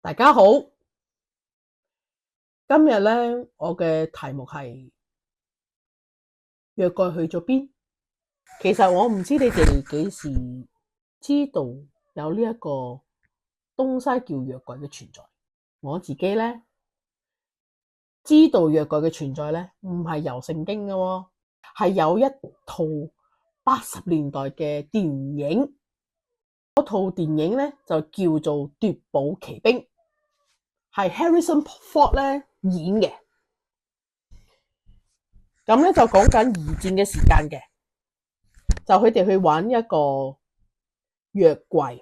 大家好，今日咧我嘅題目係約櫃去咗邊？其實我唔知你哋幾時知道有呢一個東西叫約櫃嘅存在。我自己咧知道約櫃嘅存在咧，唔係由聖經嘅喎，係有一套80年代嘅電影。嗰套電影咧就叫做《奪寶奇兵》，係 Harrison Ford 咧演嘅。咁咧就講緊二戰嘅時間嘅，就佢哋去玩一個約櫃，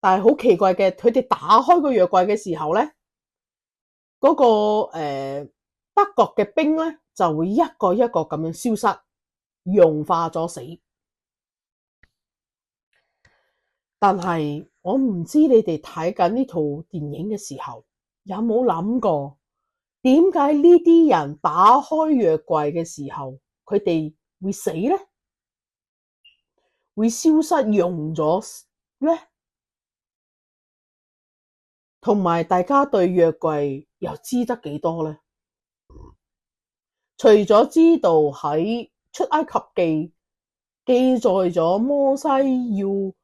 但係好奇怪嘅，佢哋打開個約櫃嘅時候咧，嗰、個德國嘅兵咧就會一個一個咁樣消失，融化咗死。但係我唔知你哋睇緊呢套電影嘅時候，有冇諗過點解呢啲人打開約櫃嘅時候，佢哋會死咧？會消失溶咗咧？同埋大家對約櫃又知得幾多咧？除咗知道喺出埃及記記載咗摩西要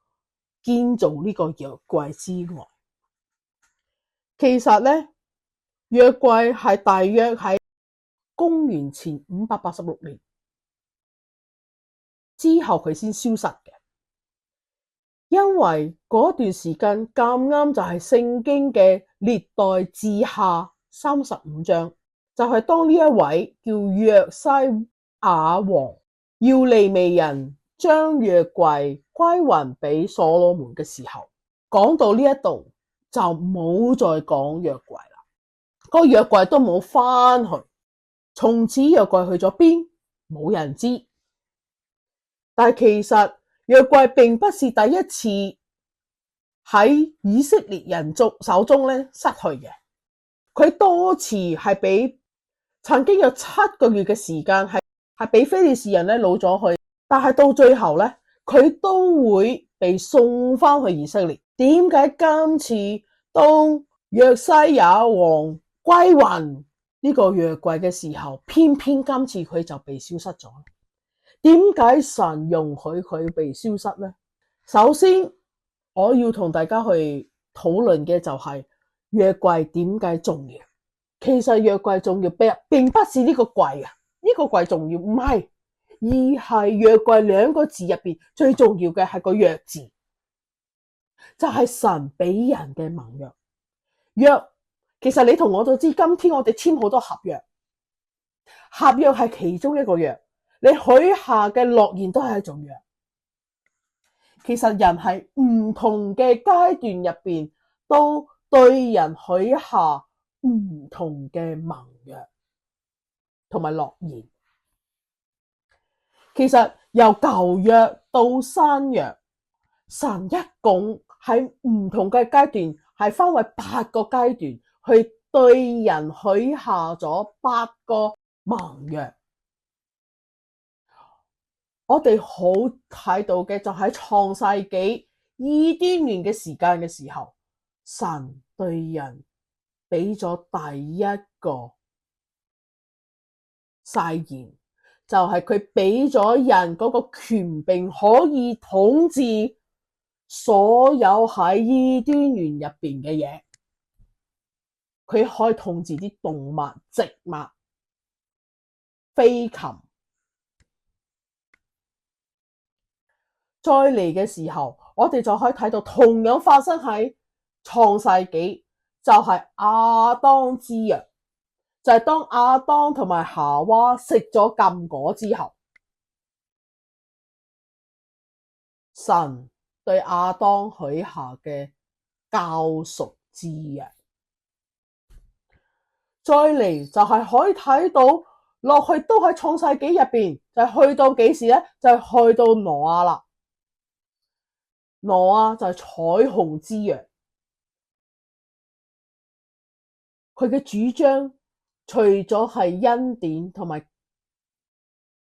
建造呢個約櫃之外，其實咧約櫃係大約喺公元前586年之後佢先消失嘅。因為嗰段時間咁啱就係聖經嘅歷代志下35章，就係當呢一位叫約西亞王要利未人將約櫃歸還俾所羅門嘅時候，講到呢一度就冇再講約櫃啦，個約櫃都冇返去，從此約櫃去咗邊冇人知。但係其實約櫃並不是第一次喺以色列人手中咧失去嘅，佢多次係俾曾經有7個月嘅時間係俾非利士人咧擄咗去，但係到最後咧佢都會被送翻去以色列。點解今次當約西亞王歸還呢個約櫃嘅時候，偏偏今次佢就被消失咗？點解神容許佢被消失呢？首先我要同大家去討論嘅就係約櫃點解重要。其實約櫃重要並不是呢個櫃啊，呢個櫃重要唔係，而係約櫃2個字入邊最重要嘅係個約字，就係神俾人嘅盟約。約其實你同我都知，今天我哋簽好多合約，合約係其中一個約，你許下嘅諾言都係一種約。其實人係唔同嘅階段入邊都對人許下唔同嘅盟約同埋諾言。其實由舊約到新約，神一共喺唔同嘅階段係分為8個階段去對人許下咗8個盟約。我哋好睇到嘅就喺創世紀伊甸園嘅時間嘅時候，神對人俾咗第一個誓言，就係佢俾咗人嗰個權柄，可以統治所有喺伊甸園入邊嘅嘢。佢可以統治啲動物、植物、飛禽。再嚟嘅時候，我哋就可以睇到同樣發生喺創世紀，就係亞當之約，就係當亞當同埋夏娃食咗禁果之後，神對亞當許下嘅救贖之約。再嚟就係可以睇到落去都喺創世紀入邊，就係去到幾時咧？就係去到挪亞啦。挪亞就係彩虹之約，佢嘅主張除咗係恩典同埋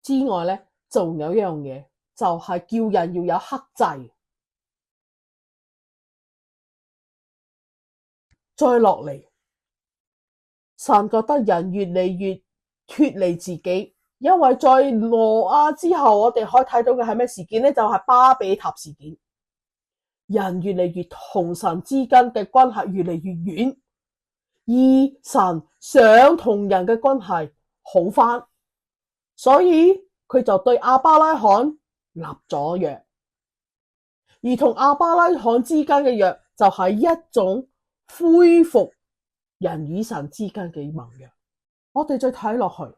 之外咧，仲有一樣嘢，就係叫人要有克制。再落嚟，神覺得人越嚟越脫離自己，因為在挪亞之後，我哋可以睇到嘅係咩事件呢？就係巴比塔事件。人越嚟越同神之間嘅關係越嚟越遠，而神想同人嘅關係好返，所以佢就對亞伯拉罕立咗約，而同亞伯拉罕之間嘅約就係一種恢復人與神之間嘅盟約。我哋再睇落去，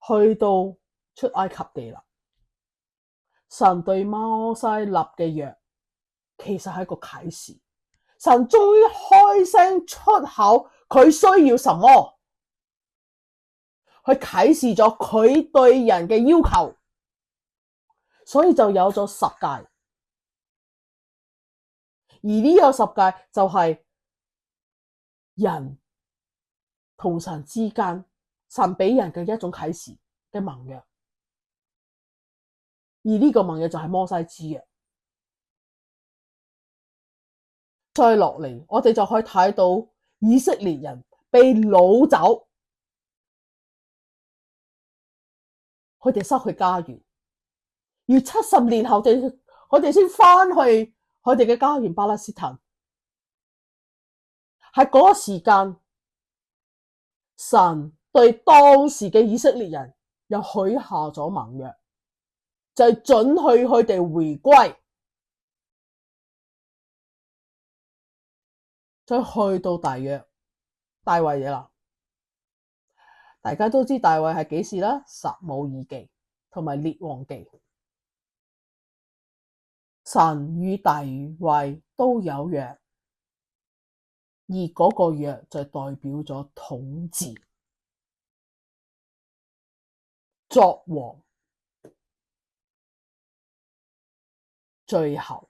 去到出埃及地啦，神對摩西立嘅約其實係一個啟示，神終於開聲出口，佢需要什麼，去啟示咗佢對人嘅要求，所以就有咗十誡。而呢個十誡就係人同神之間，神俾人嘅一種啟示嘅盟約，而呢個盟約就係摩西之約。再落嚟，我哋就可以睇到以色列人被擄走，佢哋失去家園，要70年後佢哋先翻去佢哋嘅家園巴勒斯坦。喺嗰個時間，神對當時嘅以色列人又許下咗盟約，就係准許佢哋回歸。再去到大衛嘅啦，大家都知大衛係幾時啦？撒母耳記同埋列王記，神與大衛都有約，而嗰個約就代表咗統治、作王。最後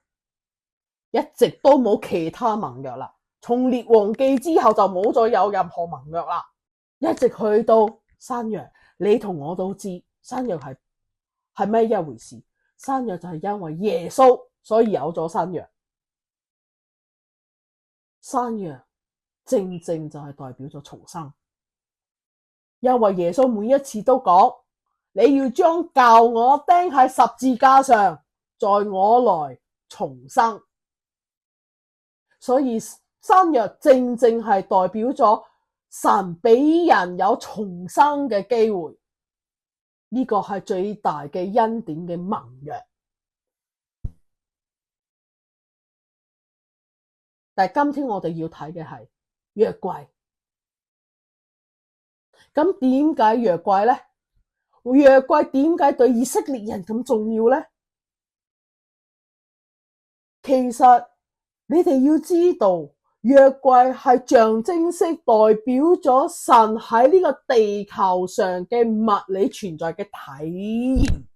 一直都冇其他盟約啦，從列王記之後就冇再有任何盟約啦，一直去到新約。你同我都知新約係咩一回事？新約就係因為耶穌所以有咗新約。新約正正就係代表咗重生，因為耶穌每一次都講，你要將教我釘喺十字架上，在我來重生。所以新約正正係代表咗神俾人有重生嘅機會，呢個係最大嘅恩典嘅盟約。但係今天我哋要睇嘅係約櫃。咁點解約櫃呢？約櫃點解對以色列人咁重要呢？其實你哋要知道，約櫃係象徵式代表咗神喺呢個地球上嘅物理存在嘅體現。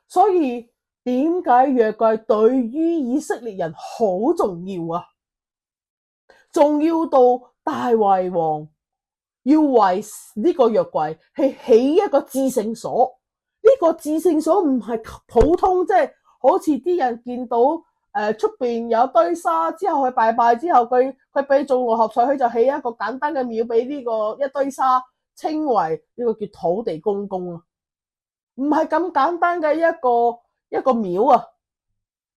所以點解約櫃對於以色列人好重要啊？重要到大衛王要為呢個約櫃去起一個至聖所。呢個至聖所唔係普通，即係好似啲人見到出邊有堆沙之後去拜拜之後，佢俾做六合彩，佢就起一個簡單嘅廟俾呢個一堆沙，稱為呢個叫土地公公啊。唔係咁簡單嘅一個廟啊！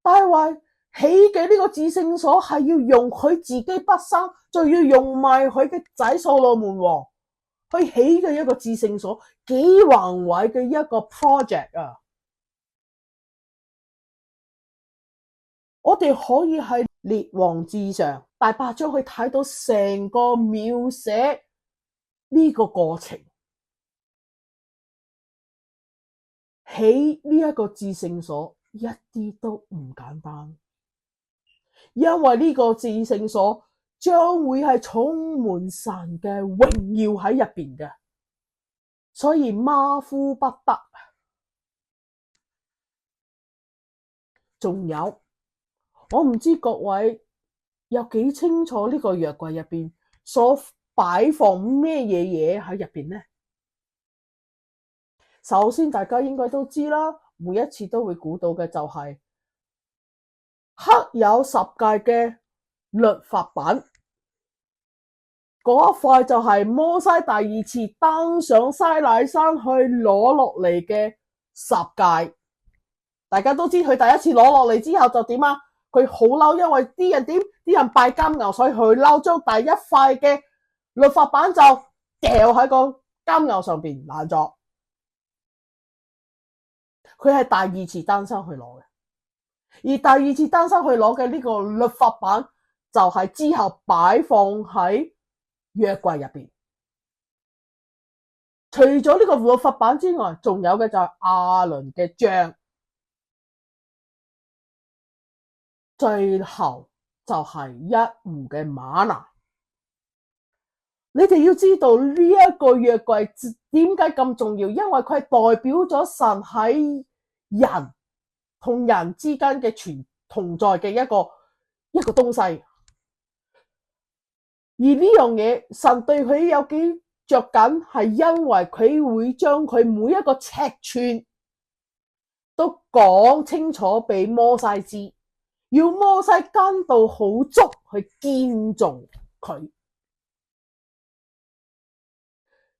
大衛起嘅呢個至聖所係要用佢自己畢生，就要用埋佢嘅仔所羅門王去起嘅一個至聖所，幾宏偉嘅一個 project 啊！我哋可以喺列王志上第8章去睇到成個描寫呢個過程。起呢一個至聖所一啲都唔簡單，因為呢個至聖所將會係充滿神嘅榮耀喺入邊嘅，所以馬虎不得。仲有，我唔知各位有幾清楚呢個約櫃入邊所擺放咩嘢喺入邊呢？首先大家應該都知啦，每一次都會估到嘅就係刻有十誡嘅律法版，嗰一塊就係摩西第二次登上西乃山去攞落嚟嘅十誡。大家都知佢第一次攞落嚟之後就點啊？佢好嬲，因為啲人拜金牛，所以佢嬲，將第一塊嘅律法版就掉喺個金牛上邊爛咗。佢係第二次登山去攞嘅，而第二次登山去攞嘅呢個律法版就係之後擺放喺約櫃入邊。除咗呢個律法版之外，仲有嘅就係亞倫嘅杖，最後就係一壺嘅嗎哪。你哋要知道呢一個約櫃點解咁重要？因為佢係代表咗神喺人同人之間嘅同在嘅一個東西。而呢樣嘢，神對佢有幾着緊，係因為佢會將佢每一個尺寸都講清楚俾摩西知，要摩西跟到好足去建造佢。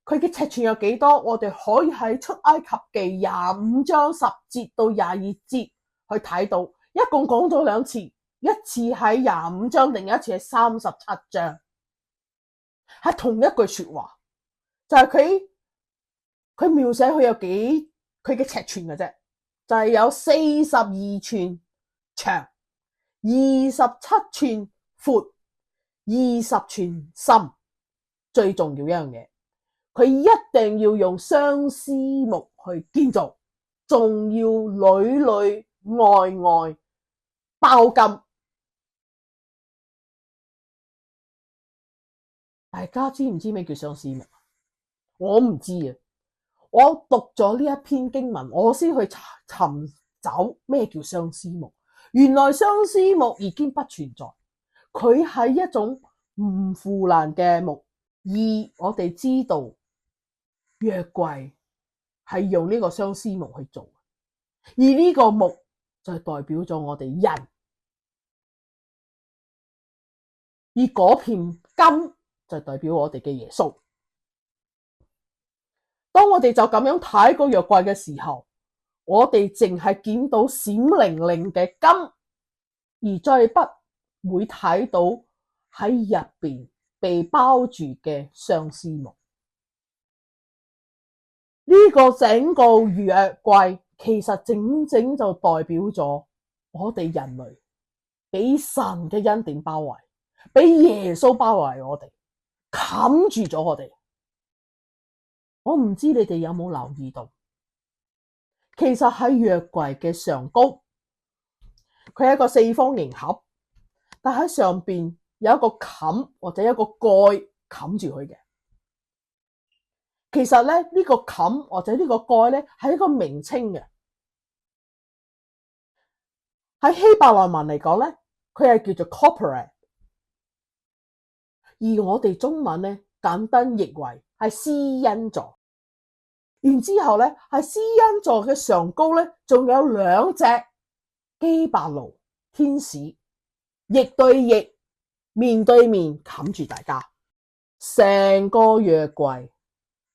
佢嘅尺寸有幾多？我哋可以喺出埃及記25章10節到22節去睇到，一共講咗兩次，一次喺25章，另一次係37章，係同一句說話，就係佢描寫佢有幾佢嘅尺寸嘅啫，就係有42寸長，27寸闊，20寸深。最重要一樣嘢，佢一定要用相思木去建造，仲要裏裏外外包金。大家知唔知咩叫相思木？我唔知啊。我讀咗呢一篇經文，我先去尋找咩叫相思木。原來相思木已經不存在，佢係一種唔腐爛嘅木。而我哋知道約櫃係用呢個相思木去做，而呢個木就係代表咗我哋人，而嗰片金就代表我哋嘅耶穌。當我哋就咁樣睇個約櫃嘅時候，我哋淨係見到閃靈靈嘅金，而再不會睇到喺入邊被包住嘅相思木。呢個整個約櫃其實整整就代表咗我哋人類俾神嘅恩典包圍，俾耶穌包圍我哋，冚住咗我哋。我唔知你哋有冇留意到，其實喺約櫃嘅上高，佢係一個四方形盒，但喺上邊有一個冚或者一個蓋冚住佢嘅。其實咧，呢個冚或者呢個蓋咧係一個名稱嘅。喺希伯來文嚟講咧，佢係叫做 corporate， 而我哋中文咧簡單譯為係施恩座。然之後咧，喺施恩座嘅上高咧，仲有兩隻基伯路天使，翼對翼，面對面冚住大家。成個約櫃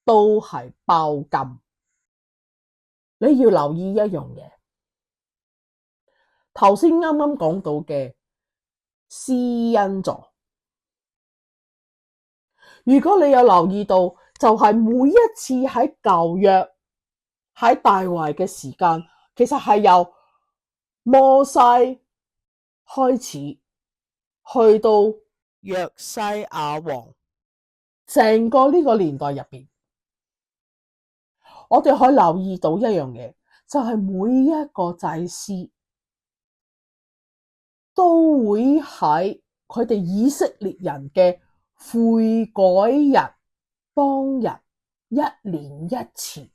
都係包金。你要留意一樣嘢，頭先啱啱講到嘅施恩座，如果你有留意到，就係每一次喺舊約喺大衛嘅時間，其實係由摩西開始去到約西亞王，成個呢個年代入邊，我哋可以留意到一樣嘢，就係每一個祭司都會喺佢哋以色列人嘅悔改日當日一年一次，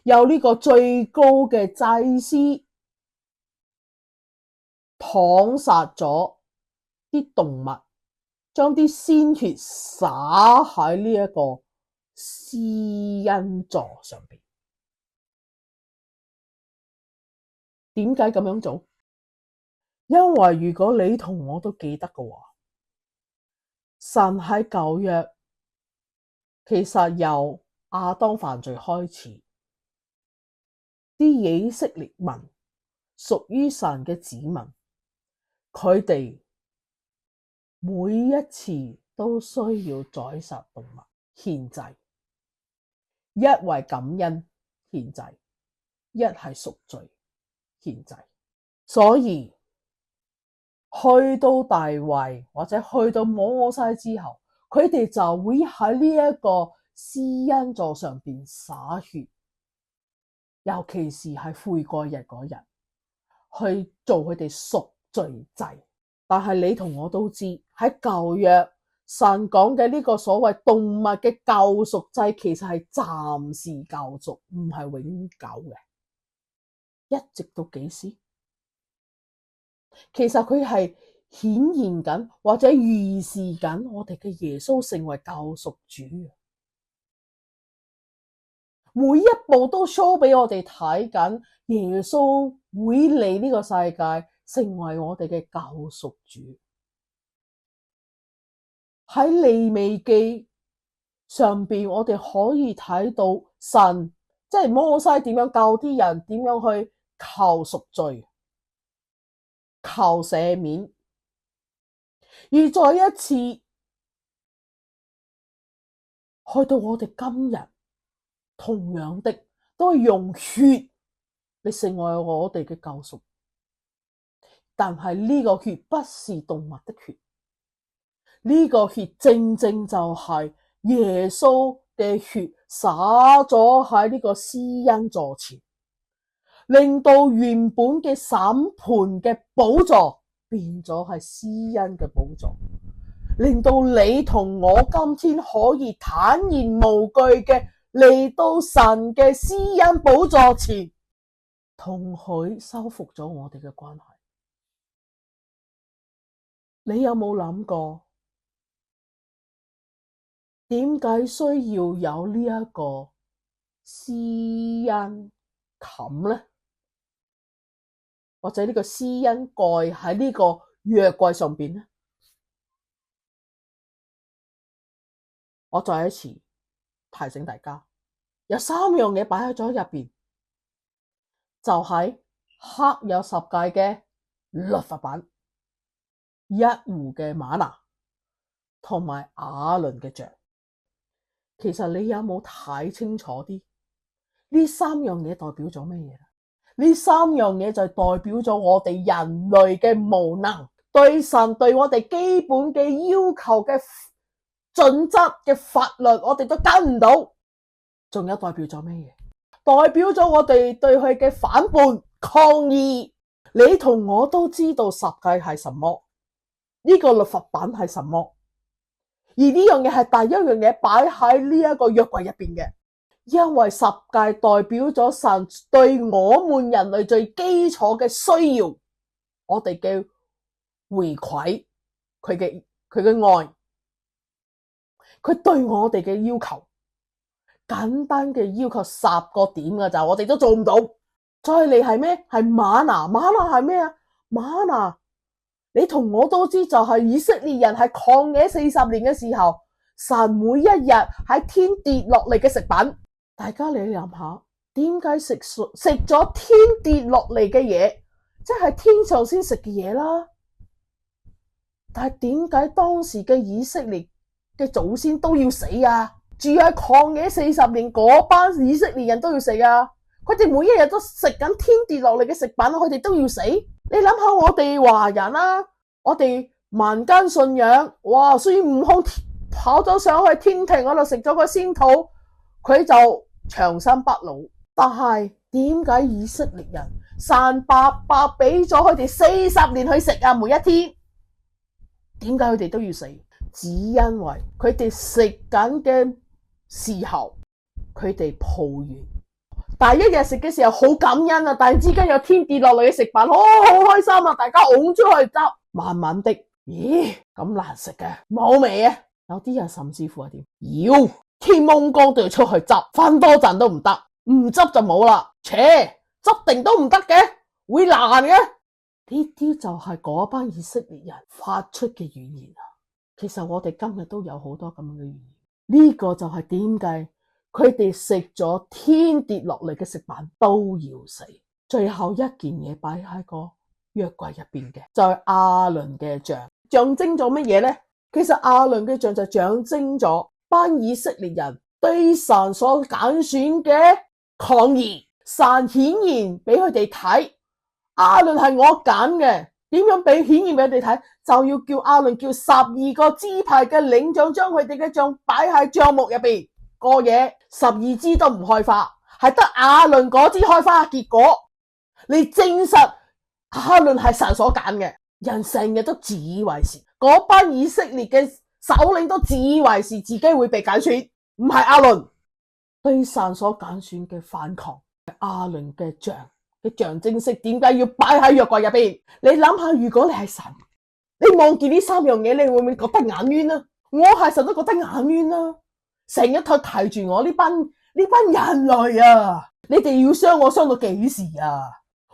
由呢個最高嘅祭司劏殺咗啲動物，將啲鮮血灑喺呢一個施恩座上邊。點解咁樣做？因為如果你同我都記得嘅話，神喺舊約其實由亞當犯罪開始，啲以色列民屬於神嘅子民，佢哋每一次都需要宰殺動物獻祭，一為感恩獻祭，一係贖罪獻祭。所以去到大衛或者去到摩西之後，佢哋就會喺呢一個施恩座上邊灑血，尤其是係悔過日嗰日去做佢哋贖罪祭。但係你同我都知喺舊約神講嘅呢個所謂動物嘅救贖祭，其實係暫時救贖，唔係永久嘅，一直到幾時？其實佢係顯現緊或者預示緊我哋嘅耶穌成為救贖主，每一步都 show 俾我哋睇緊耶穌會嚟呢個世界成為我哋嘅救贖主。喺利未記上邊，我哋可以睇到神即係摩西點樣教啲人點樣去求贖罪、求赦免，而再一次去到我哋今日，同樣的都係用血嚟成為我哋嘅救贖，但係呢個血不是動物的血，呢個血正正就係耶穌嘅血灑咗喺呢個施恩座前，令到原本嘅審判嘅寶座變咗係施恩嘅寶座，令到你同我今天可以坦然無懼嘅嚟到神嘅施恩寶座前，同佢修復咗我哋嘅關係。你有冇諗過點解需要有呢一個施恩冚呢？或者呢個施恩蓋喺呢個約櫃上邊呢？我再一次提醒大家，有3樣嘢擺喺咗入邊，就係刻有十誡嘅律法版、一壺嘅嗎哪同埋亞倫嘅杖。其實你有冇睇清楚啲？呢3樣嘢代表咗咩嘢？呢3樣嘢就係代表咗我哋人類嘅無能，對神對我哋基本嘅要求嘅準則嘅法律，我哋都跟唔到。仲有代表咗咩嘢？代表咗我哋對佢嘅反叛抗議。你同我都知道十誡係什麼，呢個律法版係什麼，而呢樣嘢係第一樣嘢擺喺呢一個約櫃入邊嘅。因為十誡代表咗神對我們人類最基礎嘅需要，我哋嘅回饋，佢嘅愛，佢對我哋嘅要求，簡單嘅要求10個點㗎咋，我哋都做唔到。再嚟係咩？係嗎哪。嗎哪係咩啊？嗎哪你同我都知，就係以色列人喺曠野40年嘅時候，神每一日喺天跌落嚟嘅食品。大家你諗下，點解食咗天跌落嚟嘅嘢，即係天上先食嘅嘢啦？但係點解當時嘅以色列嘅祖先都要死啊？住喺曠野40年嗰班以色列人都要死啊？佢哋每一日都食緊天跌落嚟嘅食品，佢哋都要死。你諗下我哋華人啦，我哋民間信仰，哇！孫悟空跑咗上去天庭嗰度食咗個仙桃，佢就長生不老。但係點解以色列人神白白俾咗佢哋40年去食啊？每一天，點解佢哋都要死？只因為佢哋食緊嘅時候，佢哋抱怨。第一日食嘅時候好感恩啊！突然之間有天跌落嚟嘅食品，好開心啊！大家拱出去執，慢慢的，咦咁難食嘅，冇味啊！有啲人甚至乎係點？妖天蒙光都要出去執，瞓多陣都唔得，唔執就冇啦。切，執定都唔得嘅，會爛嘅。呢啲就係嗰班以色列人發出嘅語言啊！其實我哋今日都有好多咁樣嘅語言。呢個就係點解佢哋食咗天跌落嚟嘅食品都要死。最後一件嘢擺喺個約櫃入邊嘅就係亞倫嘅杖，象徵咗乜嘢呢？其實亞倫嘅杖就象徵咗班以色列人對神所揀選嘅抗議。神顯然俾佢哋睇，亞倫係我揀嘅。點樣俾顯現俾佢哋睇？就要叫亞倫叫12個支派嘅領長將佢哋嘅杖擺喺帳幕入邊過夜，12支都唔開花，係得亞倫嗰支開花。結果你證實亞倫係神所揀嘅。人成日都自以為是，嗰班以色列嘅首領都自以為是自己會被揀選，唔係亞倫。對神所揀選嘅反抗，亞倫嘅杖嘅象徵式，點解要擺喺約櫃入邊？你諗下，如果你係神，你望見呢3樣嘢，你會唔會覺得眼冤啊？我係神都覺得眼冤啊！成日佢睇住我呢班人類啊！你哋要傷我傷到幾時啊？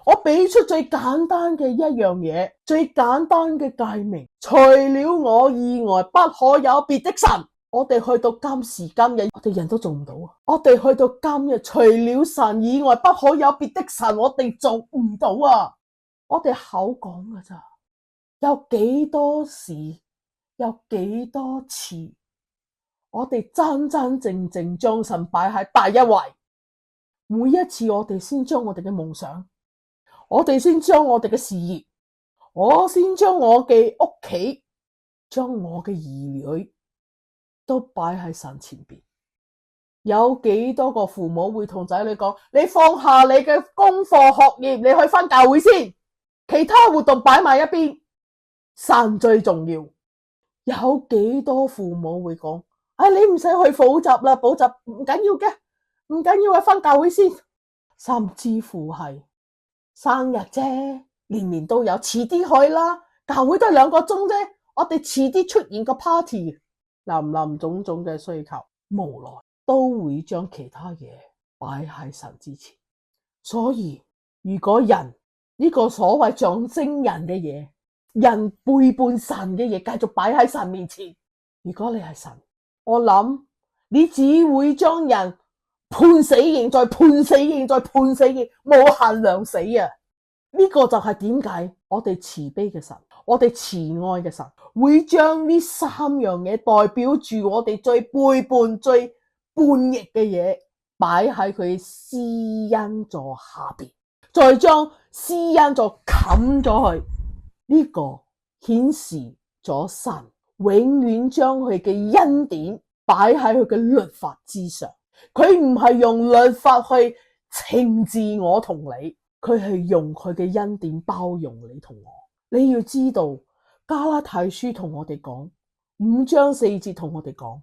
我俾出最簡單嘅一樣嘢，最簡單嘅誡命，除了我以外，不可有別的神。我哋去到今時今日，我哋人都做唔到啊！我哋去到今日，除了神以外，不可有別的神，我哋做唔到啊！我哋口講噶咋？有幾多時，有幾多次，我哋真真正正將神擺喺第一位。每一次我哋先將我哋嘅夢想，我哋先將我哋嘅事業，我先將我嘅屋企，將我嘅兒女都擺喺神前邊。有幾多個父母會同仔女講，你放下你嘅功課學業，你去返教會先，其他活動擺埋一邊，神最重要。有幾多父母會講，你唔使去補習啦，補習唔緊要嘅，唔緊要，返教會先。甚至乎係生日啫，年年都有，遲啲去啦，教會都係2個鐘啫，我哋遲啲出現個 party。林種種嘅需求，無奈都會將其他嘢擺喺神之前。所以如果人呢個所謂象徵人嘅嘢，人背叛神嘅嘢繼續擺喺神面前，如果你係神，我諗你只會將人判死刑，再判死刑，再判死刑，冇限量死啊！呢個就係點解我哋慈悲嘅神，我哋慈愛嘅神會將呢3樣嘢代表住我哋最背叛、最叛逆嘅嘢擺喺佢施恩座下邊，再將施恩座冚咗佢。呢個顯示咗神永遠將佢嘅恩典擺喺佢嘅律法之上。佢唔係用律法去懲治我同你，佢係用佢嘅恩典包容你同我。你要知道，加拉太書同我哋講5章4節同我哋講，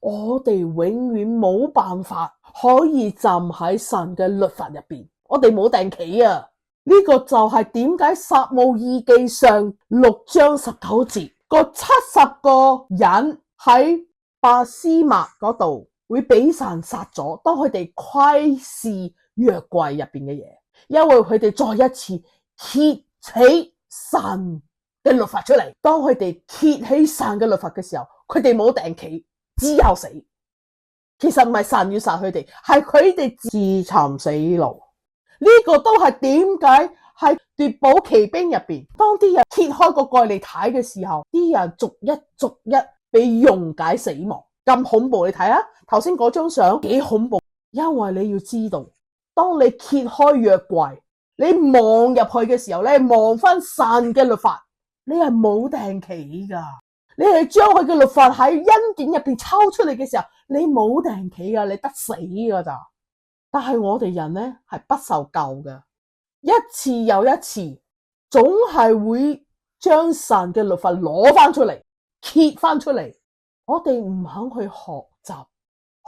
我哋永遠冇辦法可以站喺神嘅律法入邊，我哋冇定企啊！呢個就係點解撒母耳記上6章19節個70個人喺巴斯麥嗰度會俾神殺咗，當佢哋窺視約櫃入邊嘅嘢，因為佢哋再一次揭起神嘅律法出嚟。當佢哋揭起神嘅律法嘅時候，佢哋冇定企，只有死。其實唔係神要殺佢哋，係佢哋自尋死路。呢個都係點解喺奪寶奇兵入邊，當啲人揭開個蓋嚟睇嘅時候，啲人逐一被溶解死亡，咁恐怖。你睇下頭先嗰張相幾恐怖，因為你要知道，當你揭開約櫃，你望入去嘅時候，你望翻神嘅律法，你係冇定企噶，你係將佢嘅律法喺恩典入邊抽出嚟嘅時候，你冇定企噶，你得死噶咋。但係我哋人呢係不受救嘅，一次又一次，總係會將神嘅律法攞翻出嚟，揭翻出嚟。我哋唔肯去學習，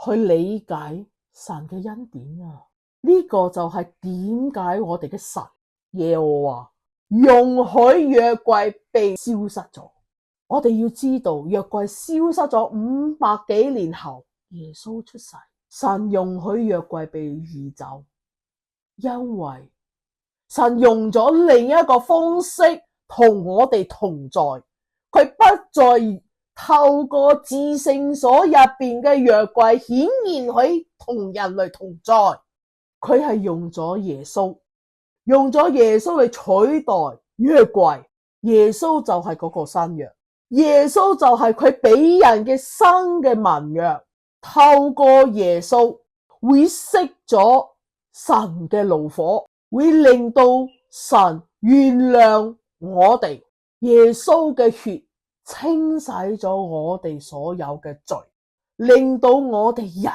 去理解神嘅恩典啊！呢個就係點解我哋嘅神耶和華容許約櫃被消失咗。我哋要知道，約櫃消失咗500幾年後，耶穌出世。神容許約櫃被移走，因為神用咗另一個方式同我哋同在，佢不再透過至聖所入邊嘅約櫃顯現佢同人類同在，佢係用咗耶穌嚟取代約櫃。耶穌就係嗰個新約，耶穌就係佢俾人嘅新嘅盟約。透過耶穌會熄咗神嘅怒火，會令到神原諒我哋。耶穌嘅血清洗咗我哋所有嘅罪，令到我哋人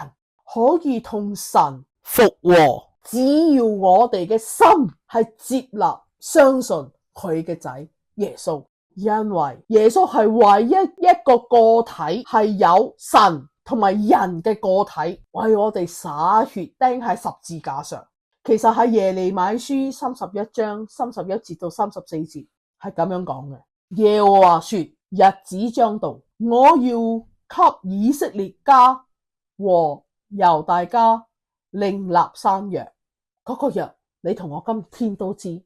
可以同神復和。只要我哋嘅心係接納相信佢嘅仔耶穌，因為耶穌係唯一一個個體係有神同埋人嘅個體，為我哋灑血釘喺十字架上。其實喺耶利米書31章31節到34節係咁樣講嘅。耶和華說，日子將到，我要給以色列家和猶大家另立新約。嗰個約你同我今天都知，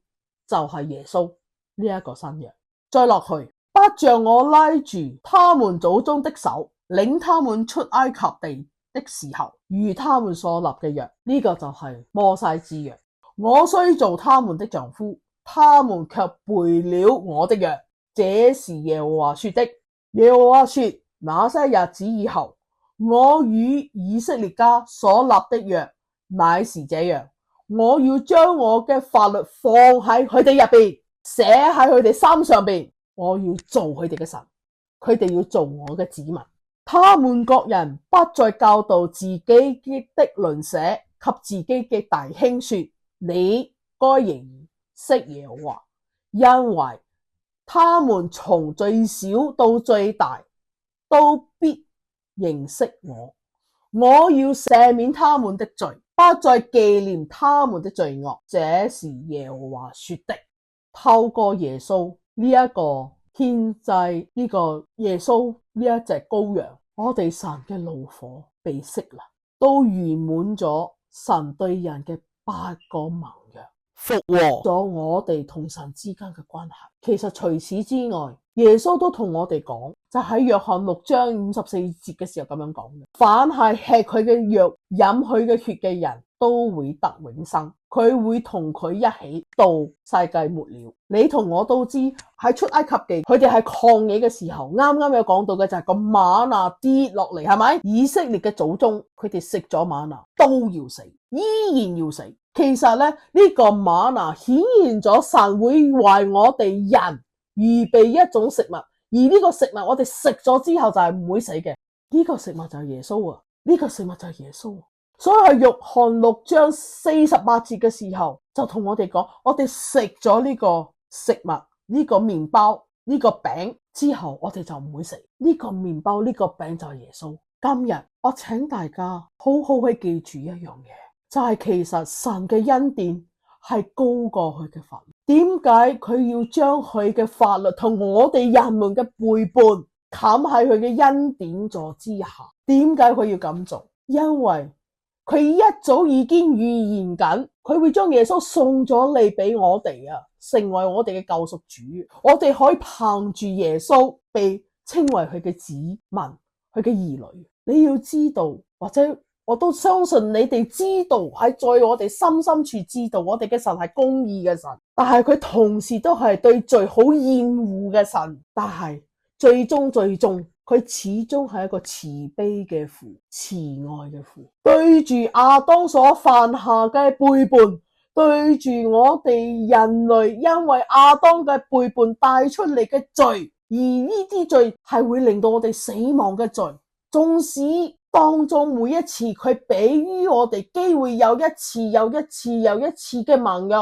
就係耶穌呢一個新約。再落去，不像我拉住他們祖宗的手，領他們出埃及地的時候，如他們所立嘅約。呢個就係摩西之約。我雖做他們的丈夫，他們卻背了我的約。這是耶和華說的。耶和華說，那些日子以後，我與以色列家所立的約乃是這樣，我要將我嘅法律放喺佢哋入邊，寫喺佢哋心上邊。我要做佢哋嘅神，佢哋要做我嘅子民。他們各人不再教導自己的鄰舍及自己嘅弟兄說，你該認識耶和華，因為他們從最小到最大都必認識我。我要赦免他們的罪，不再紀念他們的罪惡。這是耶和華說的。透過耶穌呢一個獻祭，呢個耶穌呢一隻羔羊，我哋神嘅怒火被熄啦，都圓滿咗神對人嘅8個盟約，復和咗我哋同神之間嘅關係。其實除此之外，耶穌都同我哋講，就喺約翰6章54節嘅時候咁樣講嘅，凡係吃佢嘅肉飲佢嘅血嘅人都會得永生，佢會同佢一起到世界末了。你同我都知喺出埃及記佢哋喺曠野嘅時候，啱啱有講到嘅就係個瑪拿跌落嚟，係咪？以色列嘅祖宗佢哋食咗瑪拿都要死，依然要死。其實咧，呢個瑪拿顯現咗神會為我哋人預備一種食物，而呢個食物我哋食咗之後就係唔會死嘅。呢個食物就係耶穌啊！呢個食物就係耶穌。所以喺約翰6章48節嘅時候就同我哋講，我哋食咗呢個食物，呢個麵包，呢個餅之後我哋就唔會死。呢個麵包，呢個餅就係耶穌。今日我請大家好好去記住一樣嘢，就係其實神嘅恩典係高過佢嘅法律。點解佢要將佢嘅法律同我哋人們嘅背叛冚喺佢嘅恩典座之下？點解佢要咁做？因為佢一早已經預言緊，佢會將耶穌送咗嚟俾我哋啊，成為我哋嘅救贖主。我哋可以憑住耶穌被稱為佢嘅子民，佢嘅兒女。你要知道，或者我都相信你哋知道，喺在我哋心深處知道，我哋嘅神係公義嘅神，但係佢同時都係對罪好厭惡嘅神。但係最終佢始終係一個慈悲嘅父，慈愛嘅父。對住亞當所犯下嘅背叛，對住我哋人類因為亞當嘅背叛帶出嚟嘅罪，而呢啲罪係會令到我哋死亡嘅罪，縱使當中每一次佢俾予我哋機會，有一次又一次嘅盟約，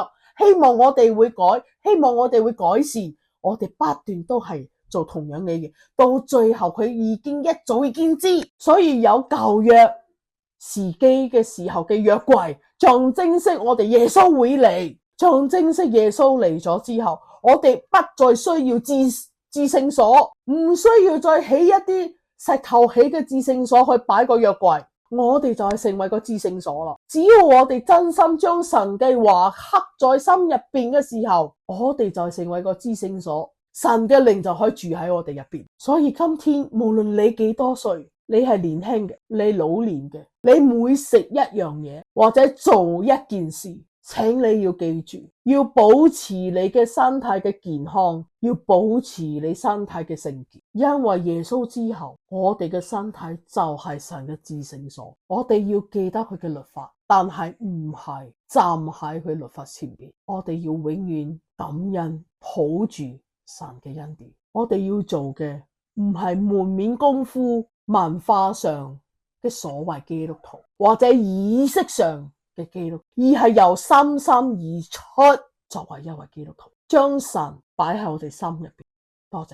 希望我哋會改，希望我哋會改善，我哋不斷都係做同樣嘅嘢，到最後佢一早已經知，所以有舊約時機嘅時候嘅約櫃，象徵式我哋耶穌會嚟，象徵式耶穌嚟咗之後，我哋不再需要至聖所，唔需要再起一啲石頭起嘅至聖所去擺個約櫃，我哋就係成為個至聖所啦。只要我哋真心將神嘅話刻在心入邊嘅時候，我哋就係成為個至聖所，神嘅靈就可以住喺我哋入邊。所以今天無論你幾多歲，你係年輕嘅，你老年嘅，你每食一樣嘢或者做一件事，請你要記住，要保持你嘅身體嘅健康，要保持你身體嘅聖潔，因為耶穌之後，我哋嘅身體就係神嘅至聖所。我哋要記得佢嘅律法，但係唔係站喺佢律法前邊。我哋要永遠感恩，抱住神嘅恩典。我哋要做嘅唔係門面功夫，文化上嘅所謂基督徒，或者儀式上嘅基督徒，而係由心心而出作為一位基督徒，將神擺喺我哋心入邊。多謝。